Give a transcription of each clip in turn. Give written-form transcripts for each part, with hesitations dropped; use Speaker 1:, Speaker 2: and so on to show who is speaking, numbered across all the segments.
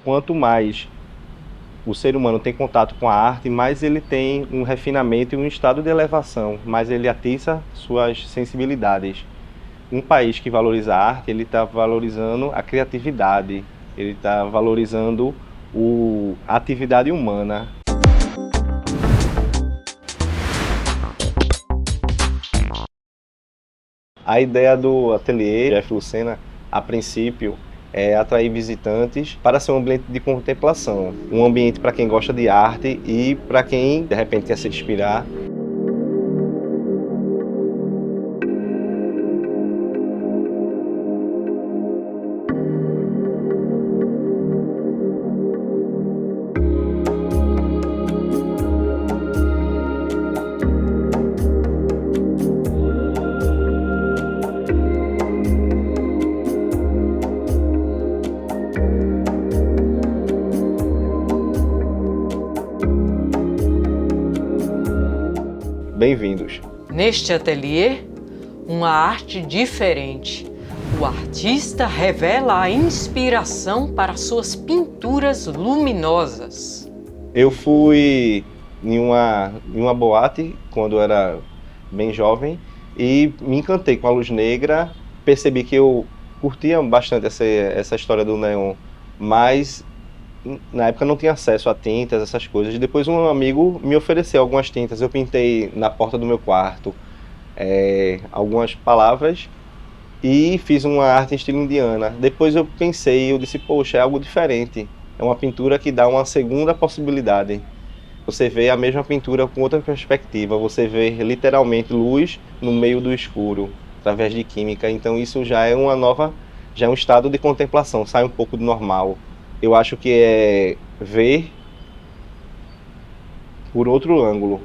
Speaker 1: quanto mais o ser humano tem contato com a arte, mais ele tem um refinamento e um estado de elevação, mais ele atiça suas sensibilidades. Um país que valoriza a arte, ele está valorizando a criatividade, ele está valorizando a atividade humana. A ideia do ateliê Jeff Lucena, a princípio, é atrair visitantes para ser um ambiente de contemplação, um ambiente para quem gosta de arte e para quem, de repente, quer se inspirar. Bem-vindos!
Speaker 2: Neste ateliê, uma arte diferente. O artista revela a inspiração para suas pinturas luminosas.
Speaker 1: Eu fui em uma boate quando eu era bem jovem e me encantei com a luz negra. Percebi que eu curtia bastante essa história do neon, mas na época não tinha acesso a tintas, essas coisas. Depois um amigo me ofereceu algumas tintas, eu pintei na porta do meu quarto algumas palavras e fiz uma arte em estilo indiana. Depois eu pensei, eu disse, poxa, é algo diferente. É uma pintura que dá uma segunda possibilidade. Você vê a mesma pintura com outra perspectiva, você vê literalmente luz no meio do escuro, através de química. Então isso já é já é um estado de contemplação, sai um pouco do normal. Eu acho que é ver por outro ângulo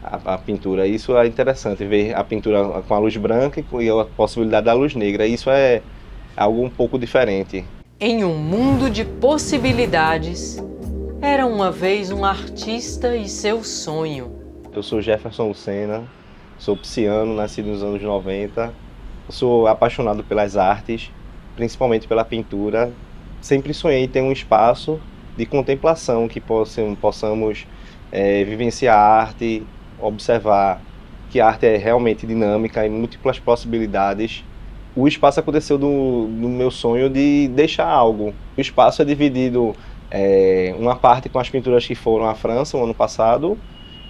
Speaker 1: a pintura. Isso é interessante, ver a pintura com a luz branca e a possibilidade da luz negra. Isso é algo um pouco diferente.
Speaker 2: Em um mundo de possibilidades, era uma vez um artista e seu sonho.
Speaker 1: Eu sou Jefferson Lucena, sou pisciano, nascido nos anos 90. Eu sou apaixonado pelas artes, principalmente pela pintura. Sempre sonhei em ter um espaço de contemplação que possamos vivenciar a arte, observar que a arte é realmente dinâmica e múltiplas possibilidades. O espaço aconteceu do meu sonho de deixar algo. O espaço é dividido, uma parte com as pinturas que foram à França no ano passado,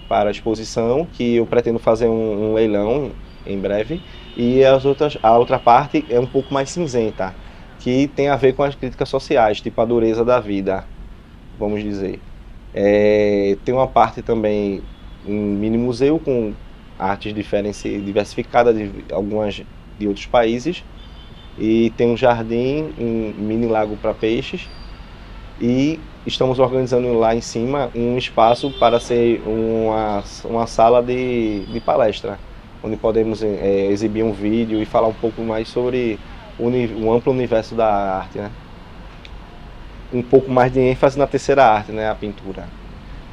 Speaker 1: para a exposição, que eu pretendo fazer um leilão em breve, e a outra parte é um pouco mais cinzenta, que tem a ver com as críticas sociais, tipo a dureza da vida, vamos dizer. Tem uma parte também, um mini museu com artes diversificadas, algumas de outros países, e tem um jardim, um mini lago para peixes, e estamos organizando lá em cima um espaço para ser uma sala de palestra, onde podemos exibir um vídeo e falar um pouco mais sobre o amplo universo da arte, né? Um pouco mais de ênfase na terceira arte, né? A pintura.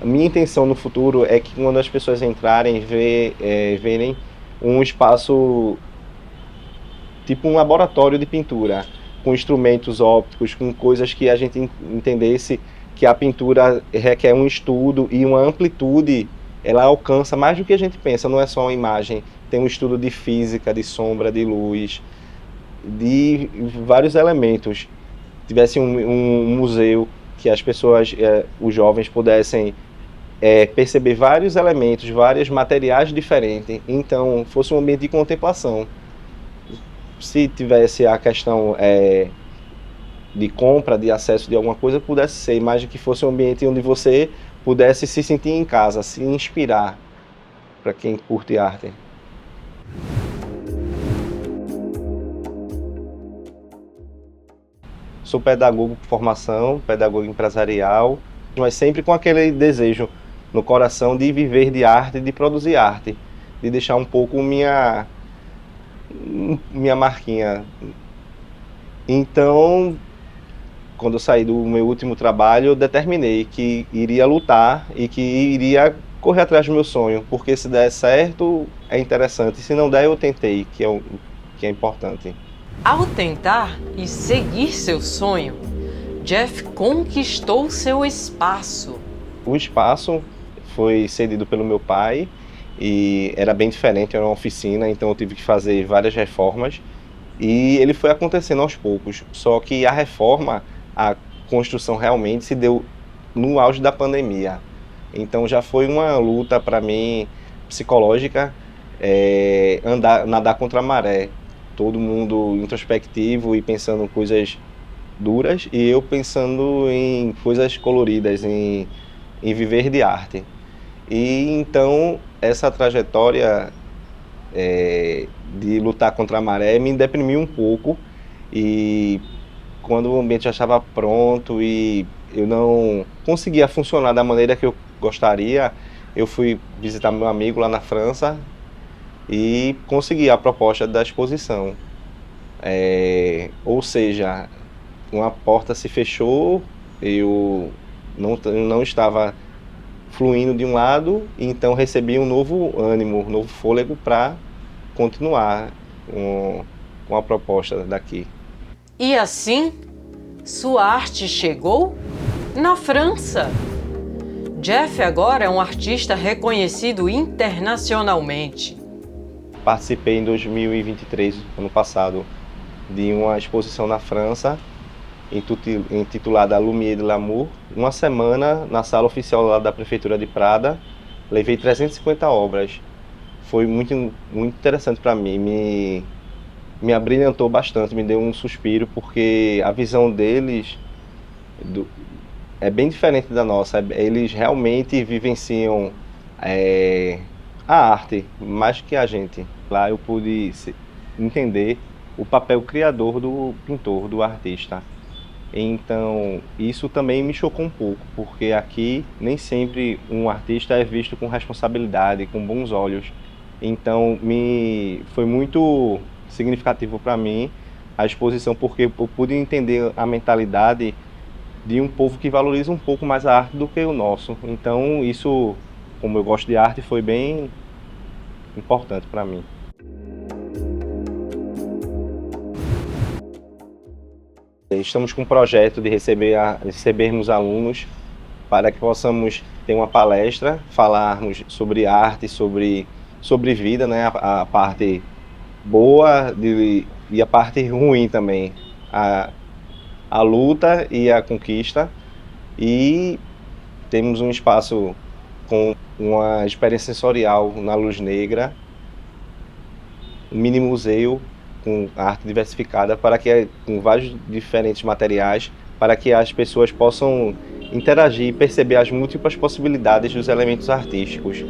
Speaker 1: A minha intenção no futuro é que quando as pessoas entrarem, verem um espaço tipo um laboratório de pintura, com instrumentos ópticos, com coisas que a gente entendesse que a pintura requer um estudo e uma amplitude. Ela alcança mais do que a gente pensa, não é só uma imagem, tem um estudo de física, de sombra, de luz, de vários elementos. Tivesse um museu que as pessoas, os jovens pudessem perceber vários elementos, vários materiais diferentes, então fosse um ambiente de contemplação. Se tivesse a questão de compra, de acesso de alguma coisa, pudesse ser, mas que fosse um ambiente onde você pudesse se sentir em casa, se inspirar, para quem curte arte. Sou pedagogo por formação, pedagogo empresarial, mas sempre com aquele desejo no coração de viver de arte, de produzir arte, de deixar um pouco minha marquinha. Então, quando eu saí do meu último trabalho, eu determinei que iria lutar e que iria correr atrás do meu sonho, porque se der certo, é interessante, se não der, eu tentei, que é importante.
Speaker 2: Ao tentar e seguir seu sonho, Jeff conquistou seu espaço.
Speaker 1: O espaço foi cedido pelo meu pai e era bem diferente, era uma oficina, então eu tive que fazer várias reformas e ele foi acontecendo aos poucos. Só que a reforma, a construção realmente se deu no auge da pandemia. Então já foi uma luta para mim psicológica, nadar contra a maré. Todo mundo introspectivo e pensando em coisas duras e eu pensando em coisas coloridas, em viver de arte. E então essa trajetória de lutar contra a maré me deprimiu um pouco e quando o ambiente já estava pronto e eu não conseguia funcionar da maneira que eu gostaria, eu fui visitar meu amigo lá na França e consegui a proposta da exposição. Ou seja, uma porta se fechou, eu não estava fluindo de um lado, então recebi um novo ânimo, um novo fôlego para continuar com a proposta daqui.
Speaker 2: E assim, sua arte chegou na França. Jeff agora é um artista reconhecido internacionalmente.
Speaker 1: Participei em 2023, ano passado, de uma exposição na França, intitulada Lumière de l'Amour. Uma semana na sala oficial lá da Prefeitura de Prada, levei 350 obras. Foi muito, muito interessante para mim, me abrilhantou bastante, me deu um suspiro, porque a visão deles é bem diferente da nossa. Eles realmente vivenciam a arte mais que a gente. Lá eu pude entender o papel criador do pintor, do artista. Então, isso também me chocou um pouco, porque aqui nem sempre um artista é visto com responsabilidade, com bons olhos. Então, foi muito significativo para mim a exposição, porque eu pude entender a mentalidade de um povo que valoriza um pouco mais a arte do que o nosso. Então, isso, como eu gosto de arte, foi bem importante para mim. Estamos com um projeto de recebermos alunos para que possamos ter uma palestra, falarmos sobre arte, sobre vida, né? A parte boa e a parte ruim também, a luta e a conquista. E temos um espaço com uma experiência sensorial na luz negra, um mini museu com arte diversificada, com vários diferentes materiais, para que as pessoas possam interagir e perceber as múltiplas possibilidades dos elementos artísticos.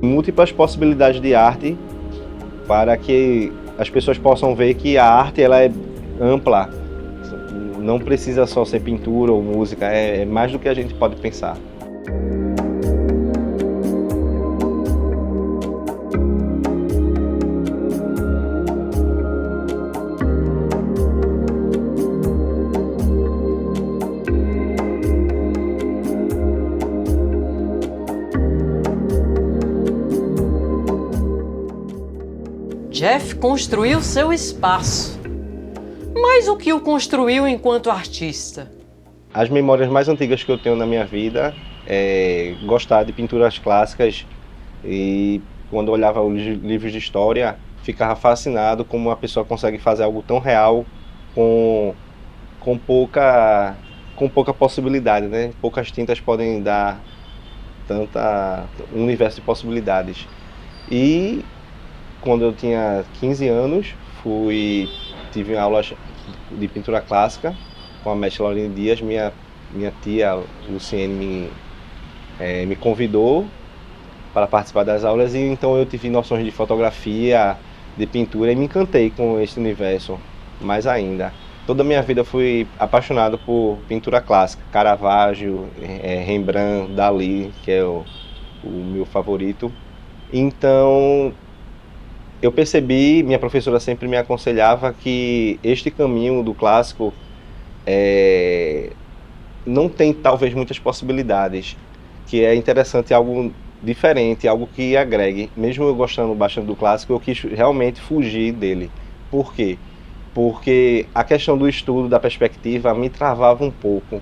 Speaker 1: Múltiplas possibilidades de arte, para que as pessoas possam ver que a arte ela é ampla. Não precisa só ser pintura ou música, é mais do que a gente pode pensar.
Speaker 2: Jeff construiu seu espaço. Mas o que o construiu enquanto artista?
Speaker 1: As memórias mais antigas que eu tenho na minha vida é gostar de pinturas clássicas e quando eu olhava os livros de história, ficava fascinado como uma pessoa consegue fazer algo tão real com pouca possibilidade, né? Poucas tintas podem dar um universo de possibilidades. E quando eu tinha 15 anos, tive aulas de pintura clássica com a mestre Laurine Dias. Minha tia Luciene me convidou para participar das aulas e então eu tive noções de fotografia, de pintura e me encantei com esse universo mais ainda. Toda a minha vida fui apaixonado por pintura clássica, Caravaggio, Rembrandt, Dalí, que é o meu favorito. Então eu percebi, minha professora sempre me aconselhava que este caminho do clássico não tem talvez muitas possibilidades, que é interessante algo diferente, algo que agregue. Mesmo eu gostando bastante do clássico, eu quis realmente fugir dele. Por quê? Porque a questão do estudo, da perspectiva, me travava um pouco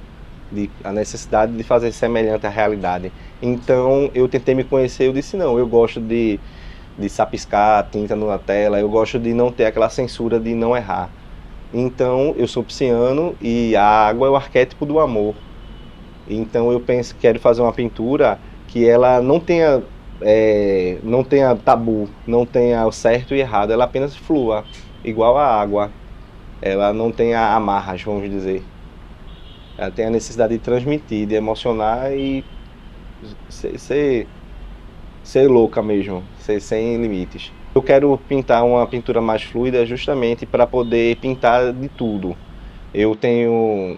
Speaker 1: a necessidade de fazer semelhante à realidade. Então eu tentei me conhecer, eu disse não, eu gosto de sapiscar a tinta na tela, eu gosto de não ter aquela censura de não errar. Então eu sou pisciano e a água é o arquétipo do amor. Então eu penso, quero fazer uma pintura que ela não tenha tabu, não tenha o certo e errado, ela apenas flua, igual a água. Ela não tenha amarras, vamos dizer. Ela tem a necessidade de transmitir, de emocionar e ser louca mesmo, ser sem limites. Eu quero pintar uma pintura mais fluida justamente para poder pintar de tudo. Eu tenho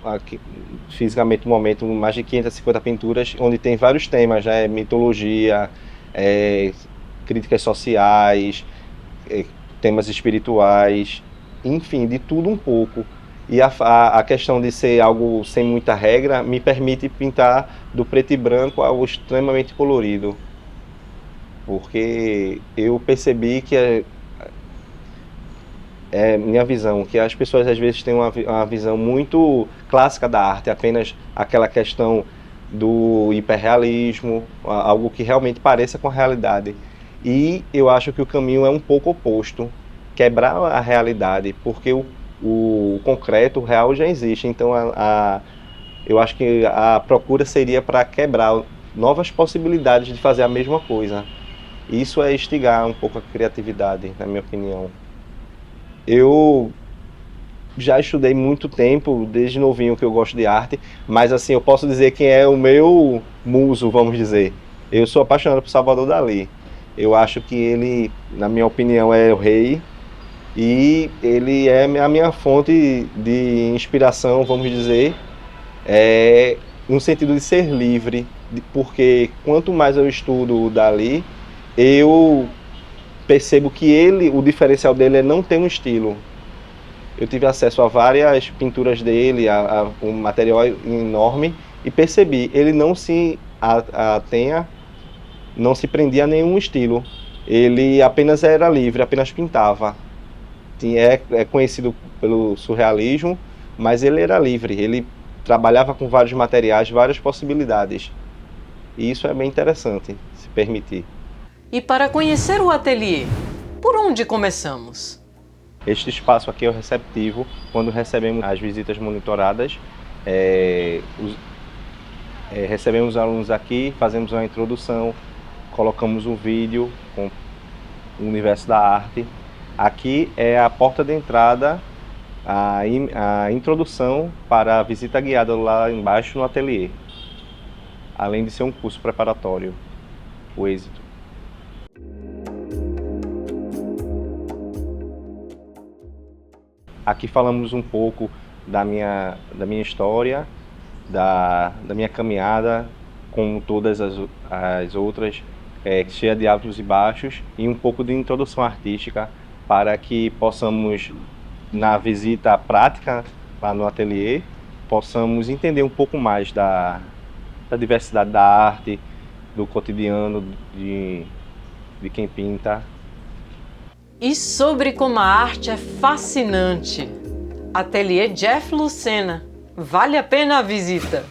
Speaker 1: aqui, fisicamente no momento mais de 550 pinturas, onde tem vários temas, né? Mitologia, críticas sociais, temas espirituais, enfim, de tudo um pouco. E a questão de ser algo sem muita regra me permite pintar do preto e branco ao extremamente colorido. Porque eu percebi que é minha visão, que as pessoas às vezes têm uma visão muito clássica da arte, apenas aquela questão do hiperrealismo, algo que realmente pareça com a realidade. E eu acho que o caminho é um pouco oposto, quebrar a realidade, porque o concreto, o real já existe, então eu acho que a procura seria para quebrar novas possibilidades de fazer a mesma coisa. Isso é instigar um pouco a criatividade, na minha opinião. Eu já estudei muito tempo, desde novinho que eu gosto de arte, mas assim, eu posso dizer quem é o meu muso, vamos dizer. Eu sou apaixonado por Salvador Dalí. Eu acho que ele, na minha opinião, é o rei e ele é a minha fonte de inspiração, vamos dizer, no sentido de ser livre, porque quanto mais eu estudo o Dalí, eu percebo que o diferencial dele é não ter um estilo. Eu tive acesso a várias pinturas dele, a um material enorme, e percebi, ele não se não se prendia a nenhum estilo. Ele apenas era livre, apenas pintava. É conhecido pelo surrealismo, mas ele era livre, ele trabalhava com vários materiais, várias possibilidades. E isso é bem interessante, se permitir.
Speaker 2: E para conhecer o ateliê, por onde começamos?
Speaker 1: Este espaço aqui é o receptivo, quando recebemos as visitas monitoradas, recebemos os alunos aqui, fazemos uma introdução, colocamos um vídeo com o universo da arte. Aqui é a porta de entrada, a introdução para a visita guiada lá embaixo no ateliê, além de ser um curso preparatório, o êxito. Aqui falamos um pouco da minha história, da minha caminhada, como todas as outras, cheia de altos e baixos, e um pouco de introdução artística para que possamos, na visita prática lá no ateliê, possamos entender um pouco mais da diversidade da arte, do cotidiano de quem pinta.
Speaker 2: E sobre como a arte é fascinante. Ateliê Jeff Lucena. Vale a pena a visita!